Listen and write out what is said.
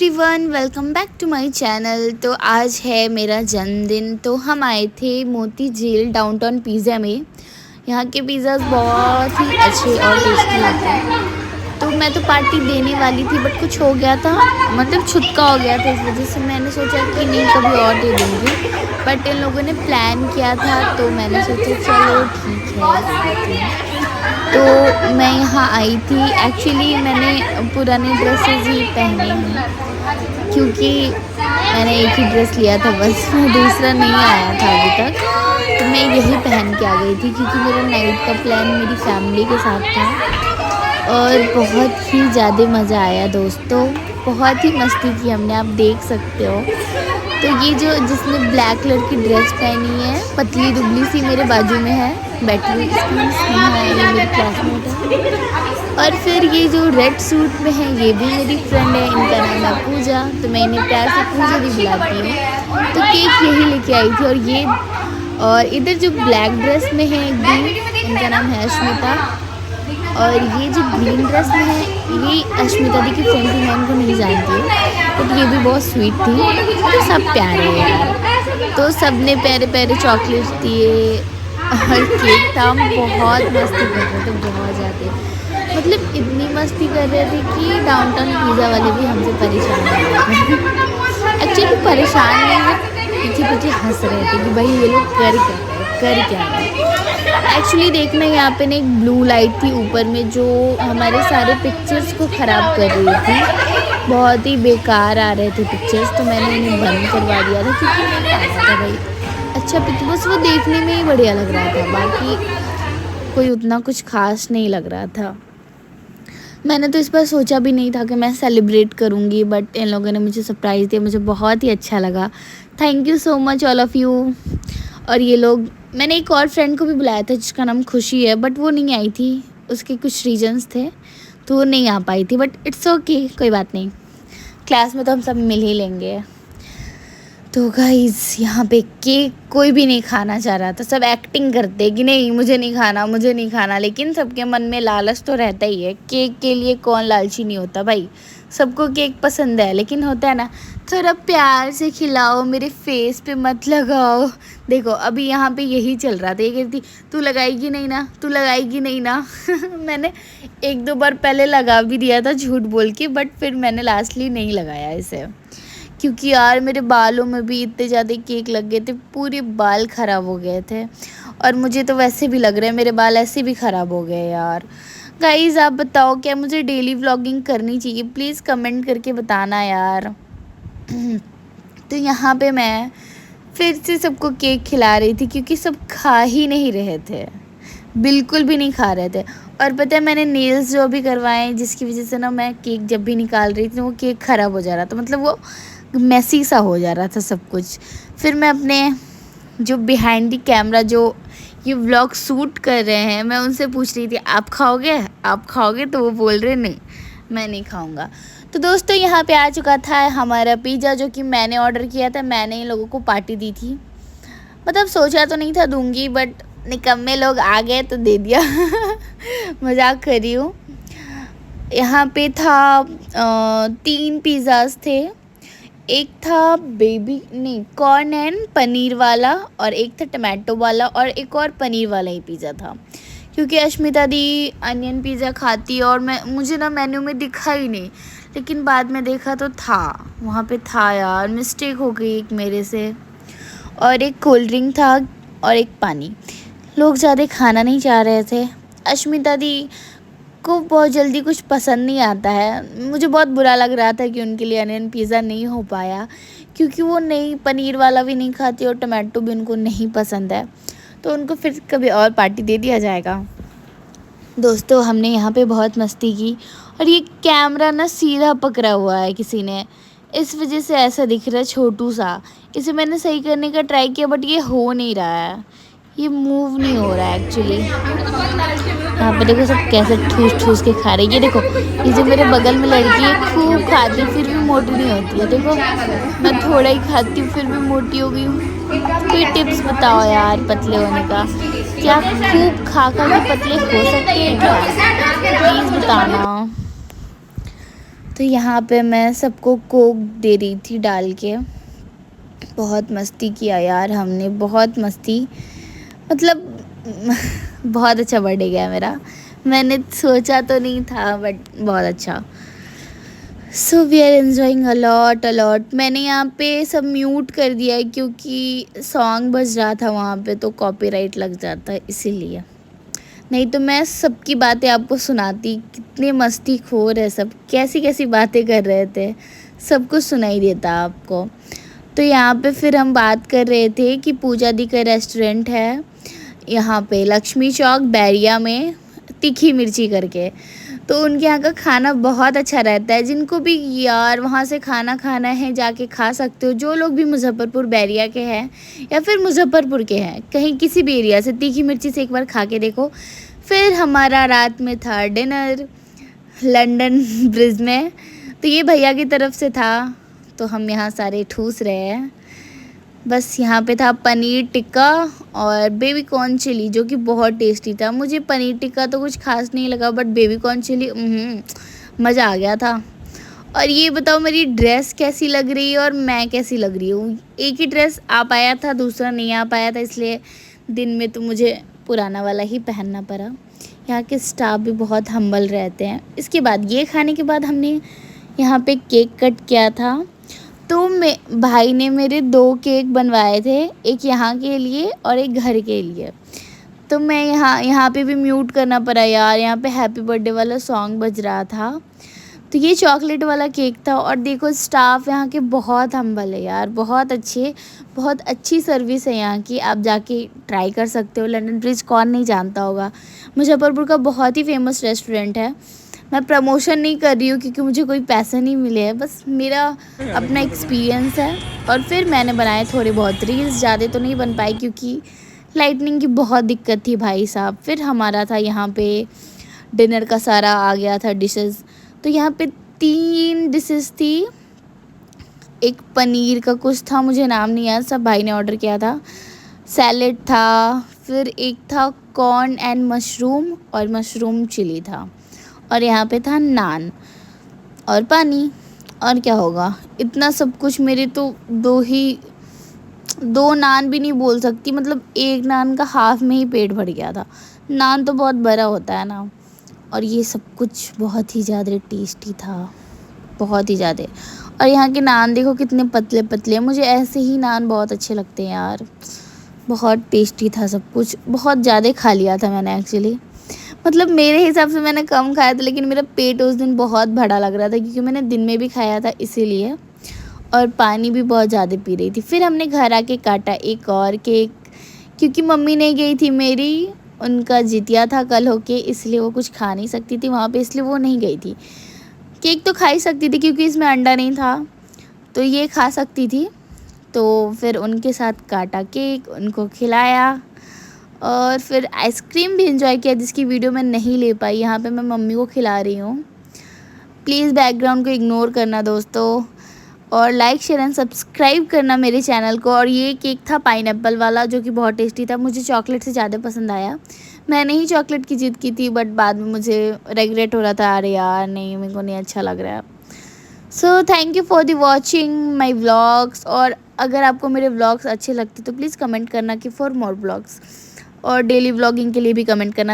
Everyone, welcome back to my channel. तो आज है मेरा जन्मदिन। तो हम आए थे मोती झील डाउनटाउन पिज़्ज़ा में। यहाँ के पिज़्ज़ाज़ बहुत ही अच्छे और टेस्टी होते हैं। तो मैं तो पार्टी देने वाली थी बट कुछ हो गया था, मतलब छुटका हो गया था। इस वजह से मैंने सोचा कि नहीं, कभी और दे दूँगी। बट इन लोगों ने प्लान किया था तो मैंने सोचा चलो ठीक है। तो मैं यहाँ आई थी, एक्चुअली मैंने पुराने ड्रेसेस ही पहने हैं क्योंकि मैंने एक ही ड्रेस लिया था, बस में दूसरा नहीं आया था अभी तक। तो मैं यही पहन के आ गई थी क्योंकि मेरा नाइट का प्लान मेरी फैमिली के साथ था और बहुत ही ज़्यादा मज़ा आया दोस्तों। बहुत ही मस्ती की हमने, आप देख सकते हो। तो ये जो जिसने ब्लैक कलर की ड्रेस पहनी है, पतली दुबली सी, मेरे बाजू में है बैठी हुई, इसकी नाम स्नेहा है, ये मेरी क्लासमेट है। और फिर ये जो रेड सूट में है ये भी मेरी फ्रेंड है, इनका नाम है पूजा। तो मैं इन्हें प्यार से पूजा भी बुलाती हूँ। तो केक यही लेके आई थी। और इधर जो ब्लैक ड्रेस में है एक दी, इनका नाम है अश्मिता। और ये जो ग्रीन ड्रेस में है ये अश्मिता दी की फ्रेंड थी, मैं इनको नहीं जानती हूँ बट ये भी बहुत स्वीट थी। तो सब प्यारे हैं यार। तो सब ने प्यारे प्यारे चॉकलेट्स दिए और केक था। हम बहुत मस्ती कर रहे थे, बहुत ज़्यादा, मतलब इतनी मस्ती कर रहे थे कि डाउनटाउन पिज़्ज़ा वाले भी हमसे परेशान हो रहे थे। एक्चुअली परेशान नहीं, पीछे पीछे हंस रहे थे कि भाई ये लोग कर क्या रहे। एक्चुअली देखना, यहाँ पे ना एक ब्लू लाइट थी ऊपर में जो हमारे सारे पिक्चर्स को ख़राब कर रही थी। बहुत ही बेकार आ रहे थे पिक्चर्स, तो मैंने इन्हें बंद करवा दिया था क्योंकि नहीं आ रहा था भाई अच्छा पिक्चर, बस वो देखने में ही बढ़िया लग रहा था, बाकी कोई उतना कुछ खास नहीं लग रहा था। मैंने तो इस बार सोचा भी नहीं था कि मैं सेलिब्रेट करूँगी, बट इन लोगों ने मुझे सरप्राइज़ दिया, मुझे बहुत ही अच्छा लगा। Thank you so much all of you. और ये लोग, मैंने एक और फ्रेंड को भी बुलाया था जिसका नाम खुशी है, बट वो नहीं आई थी, उसके कुछ रीजंस थे तो वो नहीं आ पाई थी। बट इट्स ओके, कोई बात नहीं, क्लास में तो हम सब मिल ही लेंगे। तो गाइज़ यहाँ पे केक कोई भी नहीं खाना चाह रहा था, सब एक्टिंग करते कि नहीं मुझे नहीं खाना, लेकिन सबके मन में लालच तो रहता ही है। केक के लिए कौन लालची नहीं होता भाई, सबको केक पसंद है, लेकिन होता है ना थोड़ा प्यार से खिलाओ, मेरे फेस पे मत लगाओ। देखो अभी यहाँ पे यही चल रहा था, ये कहती तू लगाएगी नहीं ना मैंने एक दो बार पहले लगा भी दिया था झूठ बोल के, बट फिर मैंने लास्टली नहीं लगाया इसे क्योंकि यार मेरे बालों में भी इतने ज़्यादा केक लग गए थे, पूरे बाल ख़राब हो गए थे। और मुझे तो वैसे भी लग रहा है मेरे बाल ऐसे भी ख़राब हो गए यार। गाइज़ आप बताओ क्या मुझे डेली व्लॉगिंग करनी चाहिए, प्लीज़ कमेंट करके बताना यार। तो यहाँ पे मैं फिर से सबको केक खिला रही थी क्योंकि सब खा ही नहीं रहे थे, बिल्कुल भी नहीं खा रहे थे। और पता है मैंने नेल्स जो भी करवाए जिसकी वजह से ना मैं केक जब भी निकाल रही थी वो केक ख़राब हो जा रहा था, मतलब वो मैसी सा हो जा रहा था सब कुछ। फिर मैं अपने जो बिहाइंड द कैमरा जो ये व्लॉग शूट कर रहे हैं, मैं उनसे पूछ रही थी आप खाओगे, तो वो बोल रहे नहीं मैं नहीं खाऊंगा। तो दोस्तों यहाँ पे आ चुका था हमारा पिज़्ज़ा जो कि मैंने ऑर्डर किया था। मैंने इन लोगों को पार्टी दी थी, मतलब सोचा तो नहीं था दूंगी, बट निकम्मे लोग आ गए तो दे दिया मजाक कर रही हूँ। यहाँ पे था 3 पिज़्ज़ाज़ थे, एक था कॉर्न एंड पनीर वाला, और एक था टमाटो वाला, और एक और पनीर वाला ही पिज़्ज़ा था क्योंकि अश्मिता दी अनियन पिज़्ज़ा खाती है और मुझे ना मेन्यू में दिखा ही नहीं, लेकिन बाद में देखा तो था, वहाँ पे था यार, मिस्टेक हो गई एक मेरे से। और एक कोल्ड ड्रिंक था और एक पानी। लोग ज़्यादा खाना नहीं चाह रहे थे। अश्मिता दी को बहुत जल्दी कुछ पसंद नहीं आता है, मुझे बहुत बुरा लग रहा था कि उनके लिए अनियन पिज़्ज़ा नहीं हो पाया क्योंकि वो नहीं पनीर वाला भी नहीं खाती और टमाटो भी उनको नहीं पसंद है। तो उनको फिर कभी और पार्टी दे दिया जाएगा। दोस्तों हमने यहाँ पे बहुत मस्ती की और ये कैमरा ना सीधा पकड़ा हुआ है किसी ने, इस वजह से ऐसा दिख रहा है छोटू सा। इसे मैंने सही करने का ट्राई किया बट ये हो नहीं रहा है, ये मूव नहीं हो रहा है एक्चुअली। यहाँ पे देखो सब कैसे ठूस के खा रहे हैं। ये देखो ये जो मेरे बगल में लड़की है खूब खाती फिर भी मोटी नहीं होती है, देखो मैं थोड़ा ही खाती हूँ फिर भी मोटी हो गई हूँ। कोई टिप्स बताओ यार पतले होने का, क्या खूब खा के पतले हो सकते हैं क्या, प्लीज़ बताना। तो यहाँ पे मैं सबको कोक दे रही थी डाल के। बहुत मस्ती किया यार हमने, बहुत मस्ती, मतलब बहुत अच्छा बर्थडे गया मेरा। मैंने सोचा तो नहीं था बट बहुत अच्छा। So we are enjoying a lot. मैंने यहाँ पे सब म्यूट कर दिया है क्योंकि सॉन्ग बज रहा था वहाँ पे, तो कॉपीराइट लग जाता है इसीलिए। नहीं तो मैं सबकी बातें आपको सुनाती, कितने मस्तीखोर है सब, कैसी कैसी बातें कर रहे थे, सब कुछ सुनाई देता आपको। तो यहाँ पे फिर हम बात कर रहे थे कि पूजा दी का रेस्टोरेंट है यहाँ पे लक्ष्मी चौक बैरिया में, तीखी मिर्ची करके। तो उनके यहाँ का खाना बहुत अच्छा रहता है। जिनको भी यार वहाँ से खाना खाना है जाके खा सकते हो। जो लोग भी मुजफ्फरपुर बैरिया के हैं या फिर मुजफ्फरपुर के हैं, कहीं किसी भी एरिया से, तीखी मिर्ची से एक बार खा के देखो। फिर हमारा रात में था डिनर लंदन ब्रिज में, तो ये भैया की तरफ से था, तो हम यहाँ सारे ठूस रहे हैं। बस यहाँ पे था पनीर टिक्का और बेबी कॉर्न चिली, जो कि बहुत टेस्टी था। मुझे पनीर टिक्का तो कुछ खास नहीं लगा, बट बेबी कॉर्न चिली मज़ा आ गया था। और ये बताओ मेरी ड्रेस कैसी लग रही है और मैं कैसी लग रही हूँ। एक ही ड्रेस आ पाया था, दूसरा नहीं आ पाया था, इसलिए दिन में तो मुझे पुराना वाला ही पहनना पड़ा। यहाँ के स्टाफ भी बहुत हम्बल रहते हैं। इसके बाद ये खाने के बाद हमने यहाँ पे केक कट किया था। तो भाई ने मेरे 2 केक बनवाए थे, एक यहाँ के लिए और एक घर के लिए। तो मैं यहाँ पे भी म्यूट करना पड़ा यार, यहाँ पे हैप्पी बर्थडे वाला सॉन्ग बज रहा था। तो ये चॉकलेट वाला केक था। और देखो स्टाफ यहाँ के बहुत हम्बल है यार, बहुत अच्छे, बहुत अच्छी सर्विस है यहाँ की। आप जाके ट्राई कर सकते हो। लंदन ब्रिज कौन नहीं जानता होगा, मुजफ्फरपुर का बहुत ही फेमस रेस्टोरेंट है। मैं प्रमोशन नहीं कर रही हूँ क्योंकि मुझे कोई पैसे नहीं मिले हैं, बस मेरा अपना एक्सपीरियंस है। और फिर मैंने बनाए थोड़े बहुत रील्स, ज़्यादा तो नहीं बन पाई क्योंकि लाइटनिंग की बहुत दिक्कत थी भाई साहब। फिर हमारा था यहाँ पे डिनर का सारा आ गया था डिशेस। तो यहाँ पे 3 डिशेस थी। एक पनीर का कुछ था, मुझे नाम नहीं याद, सब भाई ने ऑर्डर किया था। सैलेड था, फिर एक था कॉर्न एंड मशरूम और मशरूम चिली था। और यहाँ पे था नान और पानी। और क्या होगा, इतना सब कुछ। मेरे तो 2 नान भी नहीं बोल सकती, मतलब एक नान का हाफ में ही पेट भर गया था। नान तो बहुत बड़ा होता है ना। और ये सब कुछ बहुत ही ज़्यादा टेस्टी था, बहुत ही ज़्यादा। और यहाँ के नान देखो कितने पतले पतले, मुझे ऐसे ही नान बहुत अच्छे लगते हैं यार। बहुत टेस्टी था सब कुछ, बहुत ज़्यादा खा लिया था मैंने एक्चुअली। मतलब मेरे हिसाब से मैंने कम खाया था, लेकिन मेरा पेट उस दिन बहुत बड़ा लग रहा था क्योंकि मैंने दिन में भी खाया था इसीलिए। और पानी भी बहुत ज़्यादा पी रही थी। फिर हमने घर आके काटा एक और केक, क्योंकि मम्मी नहीं गई थी मेरी, उनका जितिया था कल होके, इसलिए वो कुछ खा नहीं सकती थी वहाँ पे, इसलिए वो नहीं गई थी। केक तो खा ही सकती थी क्योंकि इसमें अंडा नहीं था, तो ये खा सकती थी। तो फिर उनके साथ काटा केक, उनको खिलाया और फिर आइसक्रीम भी इंजॉय किया, जिसकी वीडियो मैं नहीं ले पाई। यहाँ पे मैं मम्मी को खिला रही हूँ, प्लीज़ बैकग्राउंड को इग्नोर करना दोस्तों। और लाइक शेयर एंड सब्सक्राइब करना मेरे चैनल को। और ये केक था पाइनएप्पल वाला, जो कि बहुत टेस्टी था, मुझे चॉकलेट से ज़्यादा पसंद आया। मैंने ही चॉकलेट की जिद की थी, बट बाद में मुझे रिग्रेट हो रहा था, अरे यार नहीं, मेरे को नहीं अच्छा लग रहा है। So thank you for the watching my vlogs. और अगर आपको मेरे व्लॉग्स अच्छे लगते तो प्लीज़ कमेंट करना कि फॉर मोर व्लॉग्स, और डेली व्लॉगिंग के लिए भी कमेंट करना।